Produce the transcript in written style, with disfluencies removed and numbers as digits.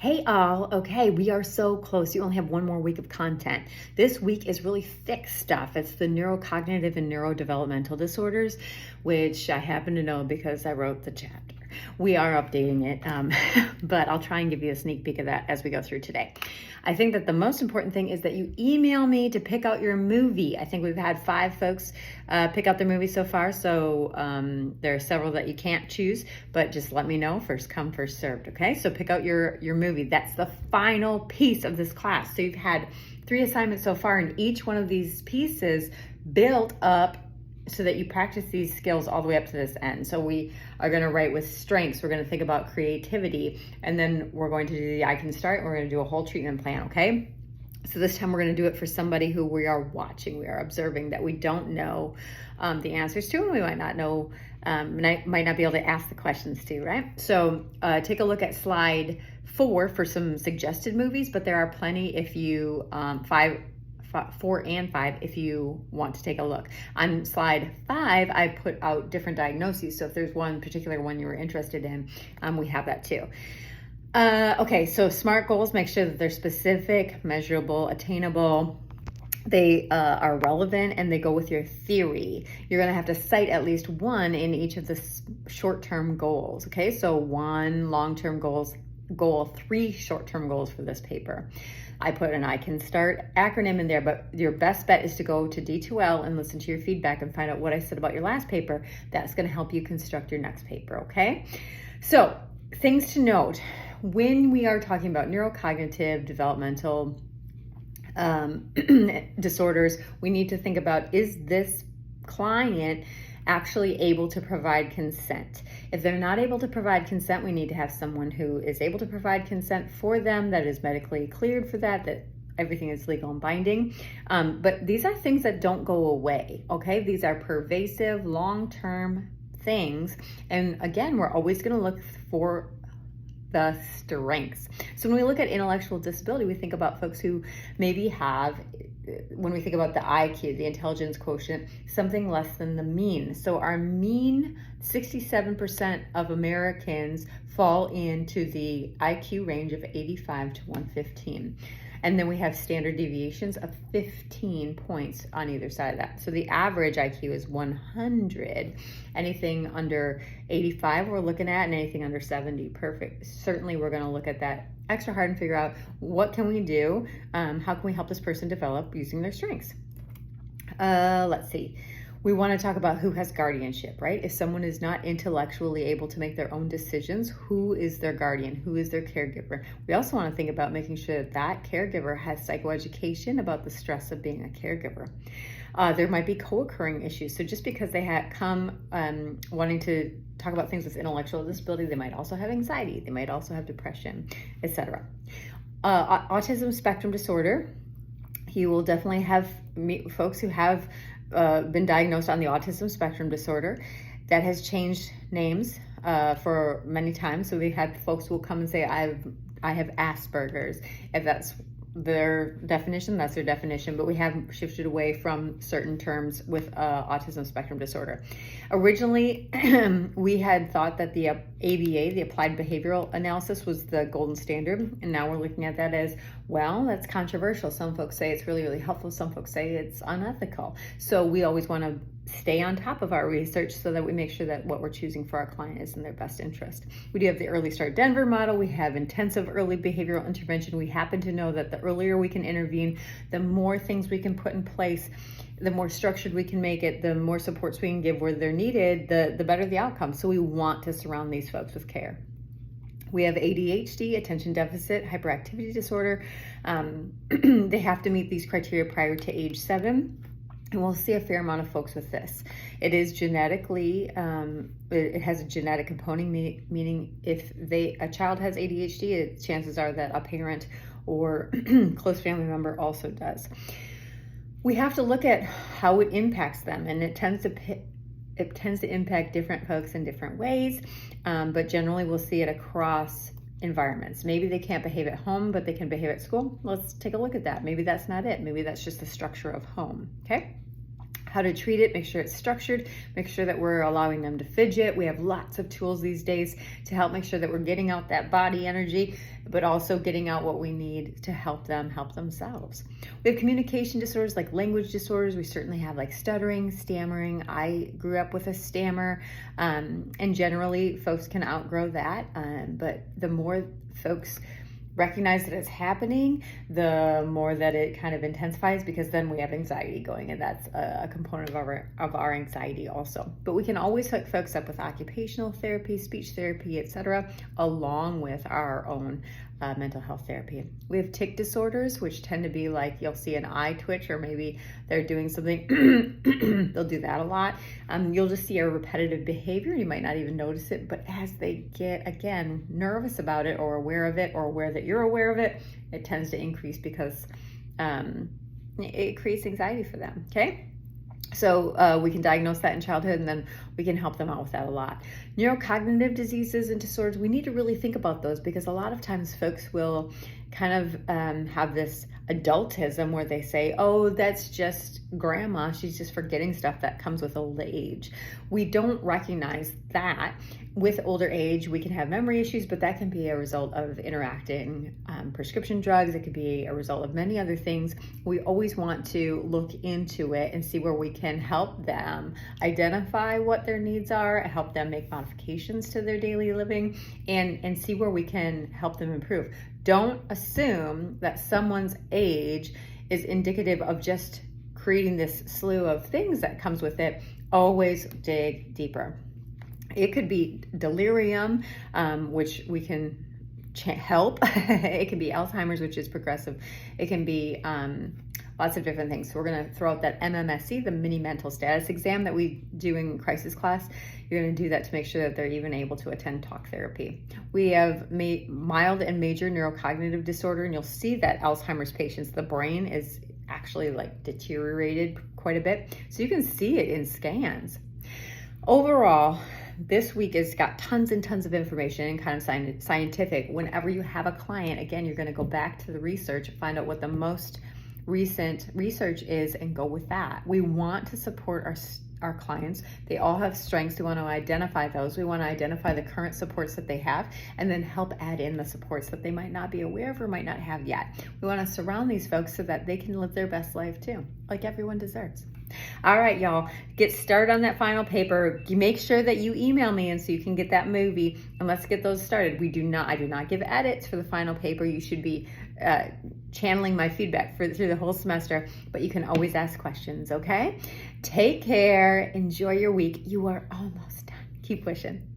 Hey all, okay, we are so close. You only have one more week of content. This week is really thick stuff. It's the neurocognitive and neurodevelopmental disorders, which I happen to know because I wrote the chapter. We are updating it, but I'll try and give you a sneak peek of that as we go through today. I think that the most important thing is that you email me to pick out your movie. I think we've had 5 folks pick out their movie so far, so there are several that you can't choose, but just let me know. First come, first served, okay? So pick out your movie. That's the final piece of this class. So you've had 3 assignments so far, and each one of these pieces built up so that you practice these skills all the way up to this end. So we are going to write with strengths. We're going to think about creativity, and then we're going to do the I Can Start, and we're going to do a whole treatment plan, okay? So this time we're going to do it for somebody who we are watching, we are observing, that we don't know the answers to, and we might not know, might not be able to ask the questions to, right? So take a look at slide 4 for some suggested movies, but there are plenty if you, 4 and 5 if you want to take a look. On slide 5, I put out different diagnoses. So if there's one particular one you were interested in, we have that too. Okay, so SMART goals, make sure that they're specific, measurable, attainable. They are relevant and they go with your theory. You're going to have to cite at least one in each of the short-term goals. Okay, so 1 long-term goal, 3 short-term goals for this paper. I put an I Can Start acronym in there, but your best bet is to go to D2L and listen to your feedback and find out what I said about your last paper. That's going to help you construct your next paper, okay? So things to note when we are talking about neurocognitive developmental disorders, we need to think about, is this client actually able to provide consent? If they're not able to provide consent, we need to have someone who is able to provide consent for them, that is medically cleared for that everything is legal and binding. But these are things that don't go away, okay? These are pervasive, long-term things. And again, we're always going to look for the strengths. So when we look at intellectual disability, we think about folks who maybe have, when we think about the IQ, the intelligence quotient, something less than the mean. So our mean, 67% of Americans fall into the IQ range of 85 to 115. And then we have standard deviations of 15 points on either side of that. So the average IQ is 100. Anything under 85 we're looking at, and anything under 70, perfect. Certainly we're gonna look at that extra hard and figure out what can we do, how can we help this person develop using their strengths. Let's see. We want to talk about who has guardianship, right? If someone is not intellectually able to make their own decisions, who is their guardian? Who is their caregiver? We also want to think about making sure that that caregiver has psychoeducation about the stress of being a caregiver. There might be co-occurring issues. So just because they come wanting to talk about things with intellectual disability, they might also have anxiety. They might also have depression, etc. Autism spectrum disorder. You will definitely have folks who have been diagnosed on the autism spectrum disorder. That has changed names for many times. So we had folks who will come and say, I have Asperger's. If that's their definition, that's their definition, but we have shifted away from certain terms with autism spectrum disorder. Originally, we had thought that the ABA, the Applied Behavioral Analysis, was the golden standard, and now we're looking at that as, well, that's controversial. Some folks say it's really, really helpful. Some folks say it's unethical. So we always want to stay on top of our research so that we make sure that what we're choosing for our client is in their best interest. We do have the Early Start Denver model. We have intensive early behavioral intervention. We happen to know that the earlier we can intervene, the more things we can put in place, the more structured we can make it, the more supports we can give where they're needed, the better the outcome. So we want to surround these folks with care. We have ADHD, attention deficit hyperactivity disorder. They have to meet these criteria prior to age 7. And we'll see a fair amount of folks with this. It is genetically, it has a genetic component, meaning if a child has ADHD, chances are that a parent or close family member also does. We have to look at how it impacts them, and it tends to impact different folks in different ways, but generally we'll see it across environments. Maybe they can't behave at home, but they can behave at school. Let's take a look at that. Maybe that's not it. Maybe that's just the structure of home, okay? how to treat it, make sure it's structured, make sure that we're allowing them to fidget. We have lots of tools these days to help make sure that we're getting out that body energy, but also getting out what we need to help them help themselves. We have communication disorders like language disorders. We certainly have like stuttering, stammering. I grew up with a stammer, and generally folks can outgrow that, but the more folks recognize that it's happening, the more that it kind of intensifies, because then we have anxiety going, and that's a component of our anxiety also. But we can always hook folks up with occupational therapy, speech therapy, etc., along with our own mental health therapy. We have tic disorders, which tend to be like you'll see an eye twitch, or maybe they're doing something, they'll do that a lot. You'll just see a repetitive behavior. You might not even notice it, but as they get, again, nervous about it or aware of it, or aware that you're aware of it, it tends to increase because it creates anxiety for them, okay? So we can diagnose that in childhood, and then we can help them out with that a lot. Neurocognitive diseases and disorders, we need to really think about those, because a lot of times folks will kind of have this adultism where they say, oh, that's just grandma, she's just forgetting stuff. That comes with old age. We don't recognize that. With older age, we can have memory issues, but that can be a result of interacting prescription drugs. It could be a result of many other things. We always want to look into it and see where we can help them identify what their needs are, help them make modifications to their daily living, and see where we can help them improve. Don't assume that someone's age is indicative of just creating this slew of things that comes with it. Always dig deeper. It could be delirium, which we can help. It can be Alzheimer's, which is progressive. It can be lots of different things. So we're going to throw out that MMSE, the mini mental status exam that we do in crisis class. You're going to do that to make sure that they're even able to attend talk therapy. We have mild and major neurocognitive disorder, and you'll see that Alzheimer's patients, the brain is actually like deteriorated quite a bit. So you can see it in scans. Overall, this week has got tons and tons of information and kind of scientific. Whenever you have a client, again, you're going to go back to the research, find out what the most recent research is, and go with that. We want to support our clients. They all have strengths. We want to identify those. We want to identify the current supports that they have, and then help add in the supports that they might not be aware of or might not have yet. We want to surround these folks so that they can live their best life too, like everyone deserves. All right, y'all, get started on that final paper. You make sure that you email me, and so you can get that movie, and let's get those started. I do not give edits for the final paper. You should be channeling my feedback through the whole semester, but you can always ask questions, okay? Take care. Enjoy your week. You are almost done. Keep pushing.